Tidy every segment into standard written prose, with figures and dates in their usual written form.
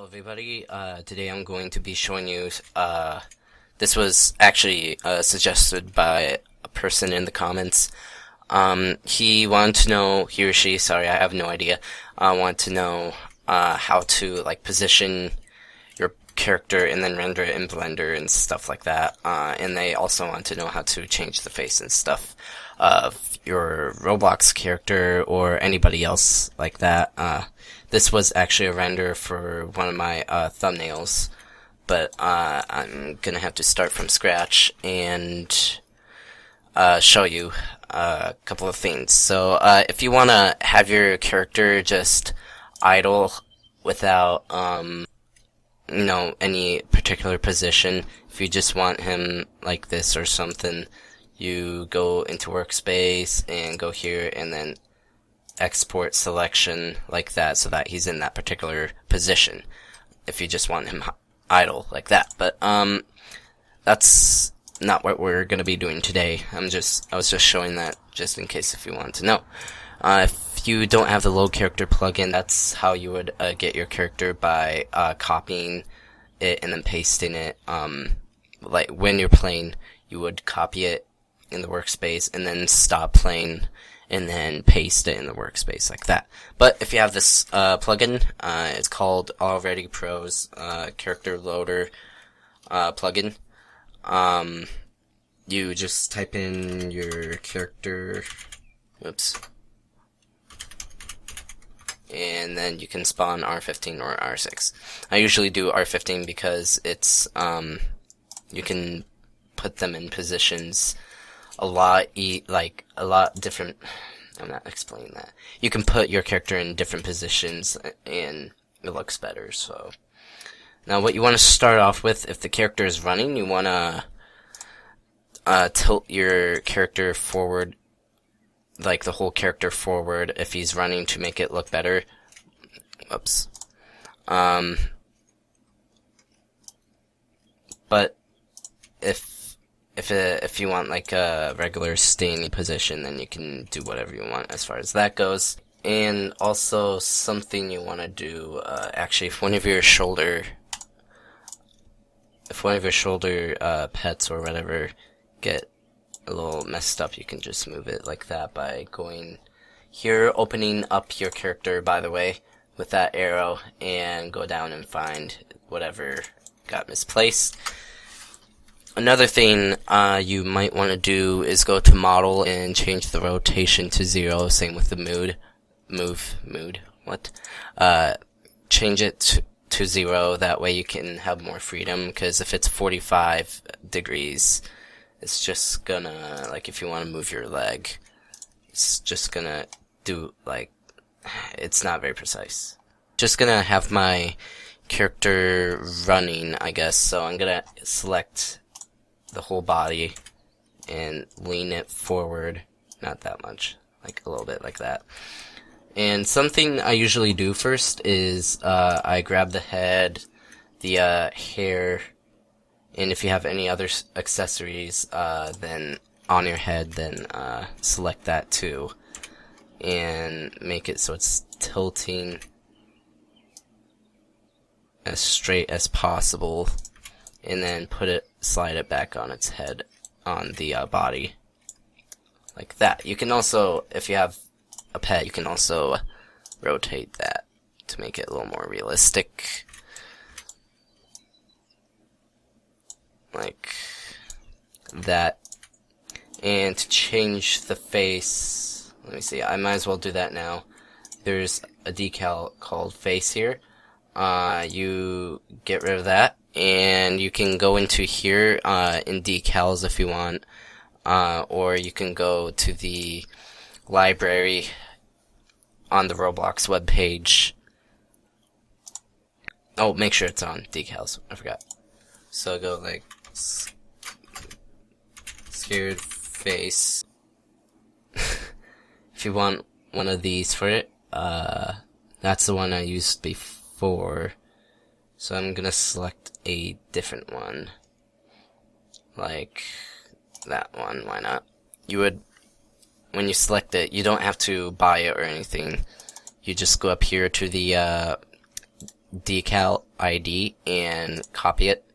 everybody. Today I'm going to be showing you, this was actually suggested by a person in the comments. He wanted to know, he or she, sorry, I have no idea, wanted to know how to position your character and then render it in Blender and stuff like that. And they also want to know how to change the face and stuff of your Roblox character or anybody else like that. This was actually a render for one of my thumbnails, but I'm gonna have to start from scratch and show you a couple of things. So if you wanna have your character just idle without any particular position, if you just want him like this or something, you go into workspace and go here and then export selection like that so that he's in that particular position if you just want him idle like that. But that's not what we're going to be doing today. I was just showing that just in case if you want to know. If you don't have the load character plugin, that's how you would get your character by copying it and then pasting it. Like when you're playing, you would copy it in the workspace and then stop playing and then paste it in the workspace like that. But if you have this plugin, it's called Already Pro's Character Loader plugin. You just type in your character, and then you can spawn R15 or R6. I usually do R15 because it's you can put them in positions a lot different. I'm not explaining that. You can put your character in different positions and it looks better. So now what you want to start off with, if the character is running, you want to tilt your character forward, like the whole character forward if he's running, to make it look better. But if you want like a regular standing position, then you can do whatever you want as far as that goes. And also something you want to do, actually, if one of your shoulder pets or whatever get a little messed up, you can just move it like that by going here, opening up your character, by the way, with that arrow, and go down and find whatever got misplaced. Another thing you might want to do is go to model and change the rotation to 0. Same with the change it to 0. That way you can have more freedom, because if it's 45 degrees, it's just gonna, like, if you want to move your leg, it's just gonna do, like, it's not very precise. Just gonna have my character running, I guess, so I'm gonna select the whole body and lean it forward, not that much, like a little bit like that. And something I usually do first is I grab the head, the hair, and if you have any other accessories then on your head, then select that too and make it so it's tilting as straight as possible, and then slide it back on its head, on the body, like that. You can also, if you have a pet, you can also rotate that to make it a little more realistic, like that. And to change the face, let me see, I might as well do that now. There's a decal called face here. You get rid of that, and you can go into here in decals if you want, or you can go to the library on the Roblox webpage. Oh, make sure it's on decals, I forgot. So go like scared face. If you want one of these for it, that's the one I used before. So I'm gonna select a different one, like that one. Why not? You would, when you select it, you don't have to buy it or anything. You just go up here to the decal ID and copy it,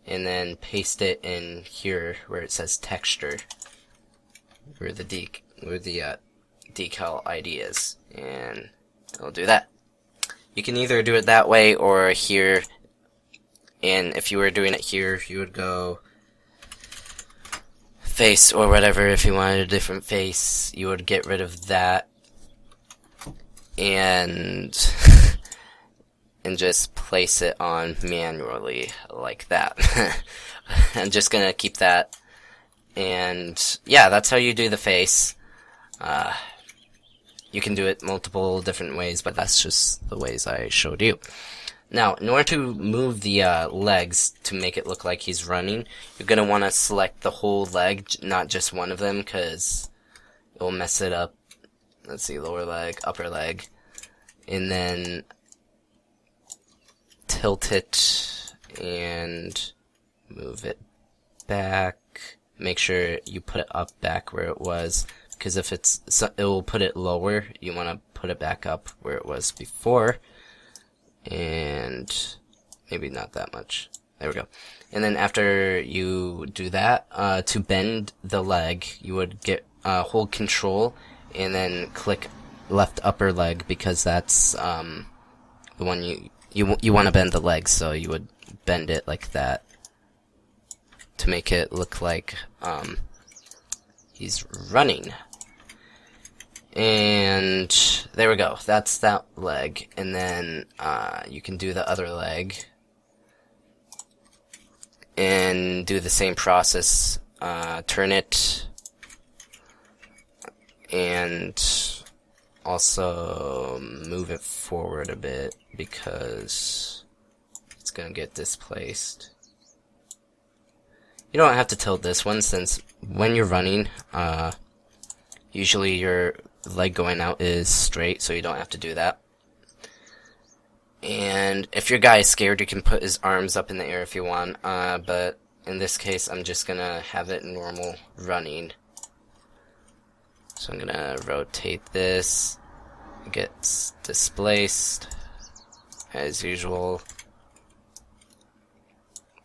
and then paste it in here where it says texture, where the decal ID is, and it'll do that. You can either do it that way or here, and if you were doing it here, you would go face or whatever. If you wanted a different face, you would get rid of that and and just place it on manually like that. I'm just gonna keep that, and yeah, that's how you do the face. You can do it multiple different ways, but that's just the ways I showed you. Now, in order to move the legs to make it look like he's running, you're going to want to select the whole leg, not just one of them, because it will mess it up. Let's see, lower leg, upper leg, and then tilt it and move it back. Make sure you put it up back where it was, because if it will put it lower, you want to put it back up where it was before. And maybe not that much. There we go. And then after you do that, to bend the leg, you would hold Control and then click left upper leg, because that's the one you want to bend the leg. So you would bend it like that to make it look like he's running. And there we go. That's that leg. And then you can do the other leg and do the same process. Turn it and also move it forward a bit, because it's gonna get displaced. You don't have to tilt this one, since when you're running, usually your leg going out is straight, so you don't have to do that. And if your guy is scared, you can put his arms up in the air if you want, but in this case, I'm just gonna have it normal running. So I'm gonna rotate this, it gets displaced, as usual.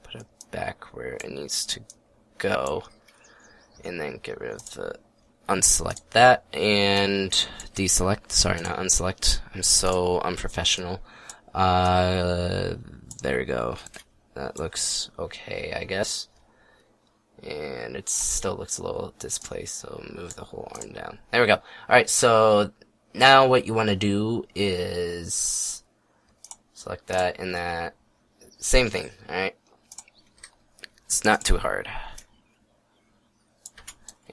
Put it back where it needs to go, and then get rid of the unselect that and deselect. Sorry, not unselect. I'm so unprofessional. There we go. That looks okay, I guess. And it still looks a little displaced, so move the whole arm down. There we go. Alright, so now what you want to do is select that and that. Same thing, alright? It's not too hard.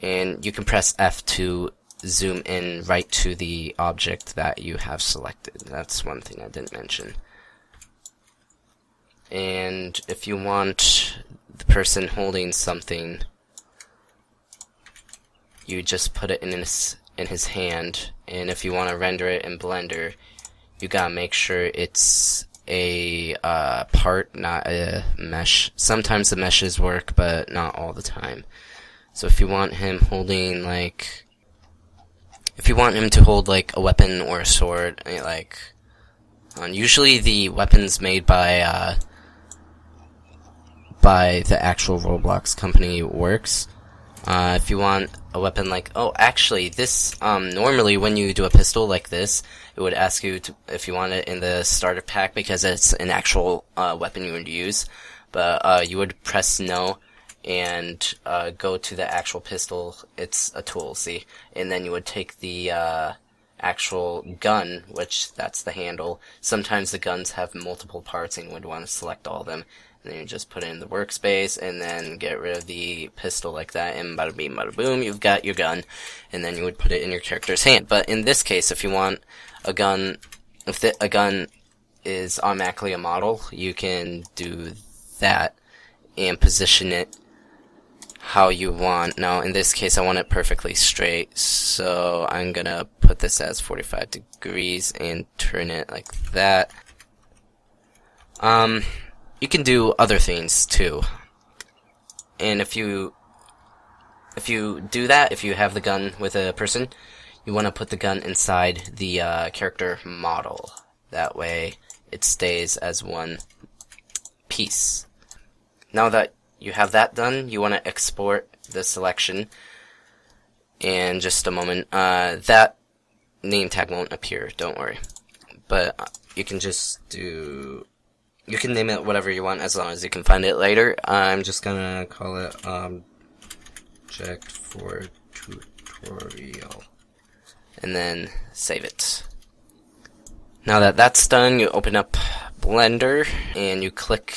And you can press F to zoom in right to the object that you have selected. That's one thing I didn't mention. And if you want the person holding something, you just put it in his hand. And if you want to render it in Blender, you gotta make sure it's a part, not a mesh. Sometimes the meshes work, but not all the time. So if you want him holding, like, if you want him to hold like a weapon or a sword, like, usually the weapons made by the actual Roblox company works. If you want a weapon like, oh, actually, this, normally when you do a pistol like this, it would ask you to, if you want it in the starter pack, because it's an actual weapon you would use. But you would press no and go to the actual pistol. It's a tool, see? And then you would take the actual gun, which that's the handle. Sometimes the guns have multiple parts and you would want to select all of them. And then you just put it in the workspace and then get rid of the pistol like that, and bada bing bada boom, you've got your gun. And then you would put it in your character's hand. But in this case, if you want a gun, if a gun is automatically a model, you can do that and position it how you want. Now in this case I want it perfectly straight, so I'm gonna put this as 45 degrees and turn it like that. You can do other things too, and if you do that, if you have the gun with a person, you want to put the gun inside the character model. That way it stays as one piece. Now that you have that done, you want to export the selection. In just a moment, that name tag won't appear, don't worry. But you can just do, you can name it whatever you want as long as you can find it later. I'm just gonna call it object for tutorial, and then save it. Now that that's done, you open up Blender and you click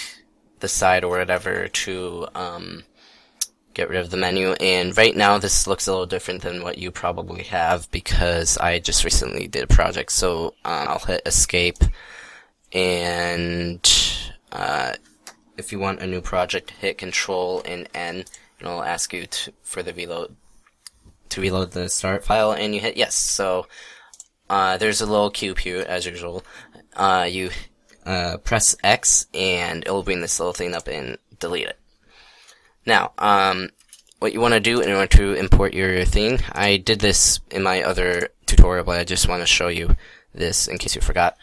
the side or whatever to get rid of the menu. And right now this looks a little different than what you probably have because I just recently did a project. So I'll hit escape, and if you want a new project, hit Control and N, and it'll ask you for the reload the start file, and you hit yes. So there's a little cube here as usual. You press X and it'll bring this little thing up and delete it. Now, what you want to do in order to import your thing, I did this in my other tutorial, but I just want to show you this in case you forgot.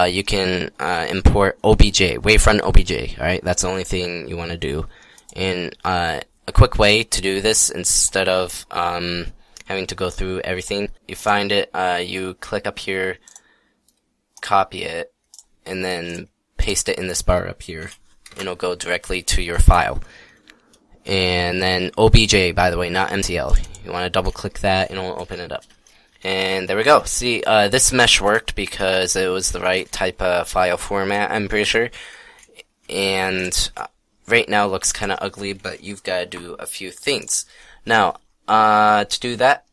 You can import OBJ, wavefront OBJ, alright? That's the only thing you want to do. And a quick way to do this, instead of having to go through everything, you find it, you click up here, copy it, and then paste it in this bar up here, and it'll go directly to your file. And then OBJ, by the way, not MTL. You want to double click that and it'll open it up. And there we go. See, this mesh worked because it was the right type of file format, I'm pretty sure. And right now it looks kind of ugly, but you've got to do a few things. Now, to do that,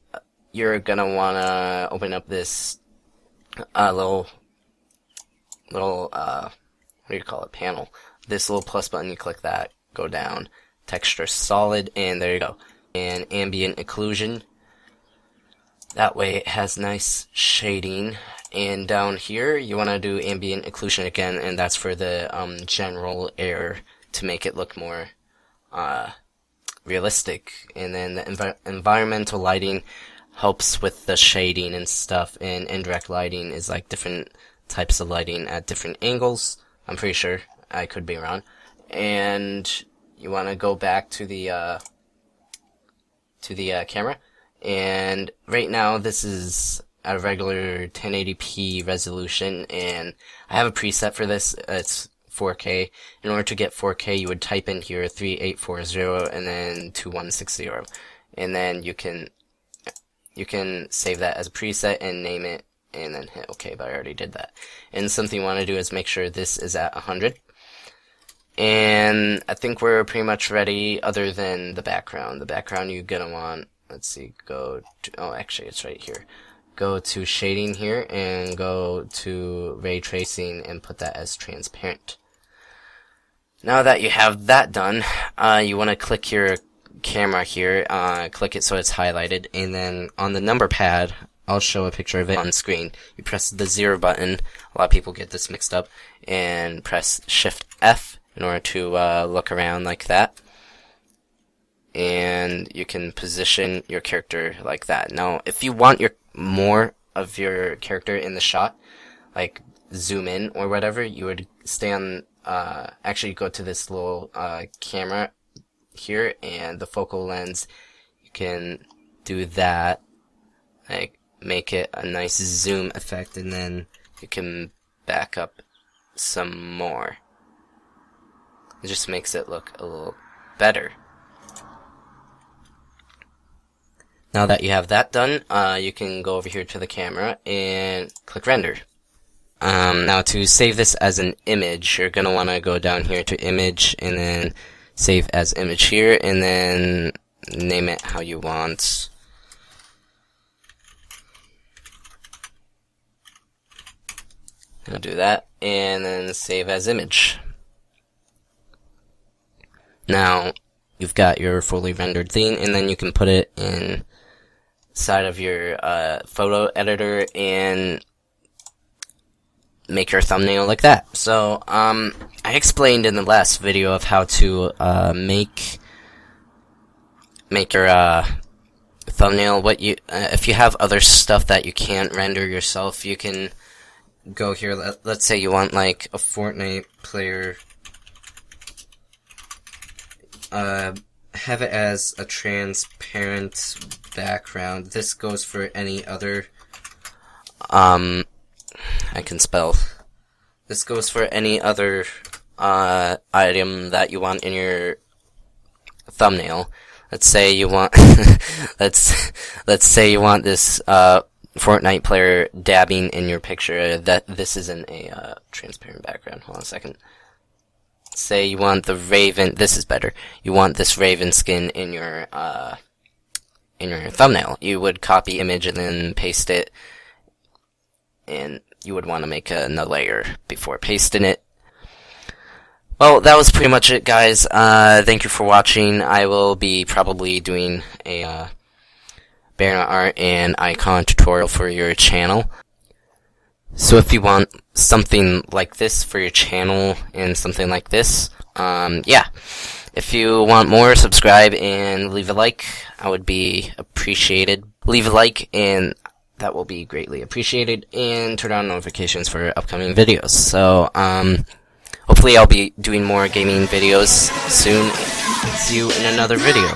you're going to want to open up this little what do you call it, panel. This little plus button, you click that, go down, texture solid, and there you go. And ambient occlusion. That way it has nice shading. And down here, you want to do ambient occlusion again, and that's for the general air to make it look more realistic. And then the environmental lighting helps with the shading and stuff, and indirect lighting is like different types of lighting at different angles. I'm pretty sure. I could be wrong. And you want to go back to the camera. And right now this is a regular 1080p resolution, and I have a preset for this. It's 4K. In order to get 4K, you would type in here 3840 and then 2160, and then you can save that as a preset and name it, and then hit OK, but I already did that. And something you want to do is make sure this is at 100. And I think we're pretty much ready, other than the background. The background you're gonna want, let's see, go to, oh, actually it's right here. Go to shading here and go to ray tracing and put that as transparent. Now that you have that done, you want to click your camera here, click it so it's highlighted, and then on the number pad, I'll show a picture of it on screen. You press the 0 button, a lot of people get this mixed up, and press Shift F in order to look around like that. And you can position your character like that. Now, if you want more of your character in the shot, like zoom in or whatever, you would stay on, actually go to this little camera here, and the focal lens, you can do that, like make it a nice zoom effect, and then you can back up some more. It just makes it look a little better. Now that you have that done, you can go over here to the camera and click render. Now to save this as an image, you're going to want to go down here to image and then save as image here, and then name it how you want. I'll do that, and then save as image. Now you've got your fully rendered thing, and then you can put it inside of your photo editor and make your thumbnail like that. So I explained in the last video of how to make your thumbnail. What you if you have other stuff that you can't render yourself, you can go here. Let's say you want like a Fortnite player. Have it as a transparent background. This goes for any other. I can spell. This goes for any other item that you want in your thumbnail. Let's say you want let's say you want this Fortnite player dabbing in your picture. That this isn't a transparent background. Hold on a second. Say you want the Raven. This is better. You want this Raven skin in your thumbnail. You would copy image and then paste it, and you would want to make another layer before pasting it. Well, that was pretty much it, guys. Thank you for watching. I will be probably doing a banner art and icon tutorial for your channel. So if you want something like this for your channel and something like this, yeah. If you want more, subscribe and leave a like. I would be appreciated. Leave a like and that will be greatly appreciated. And turn on notifications for upcoming videos. So, hopefully I'll be doing more gaming videos soon. See you in another video.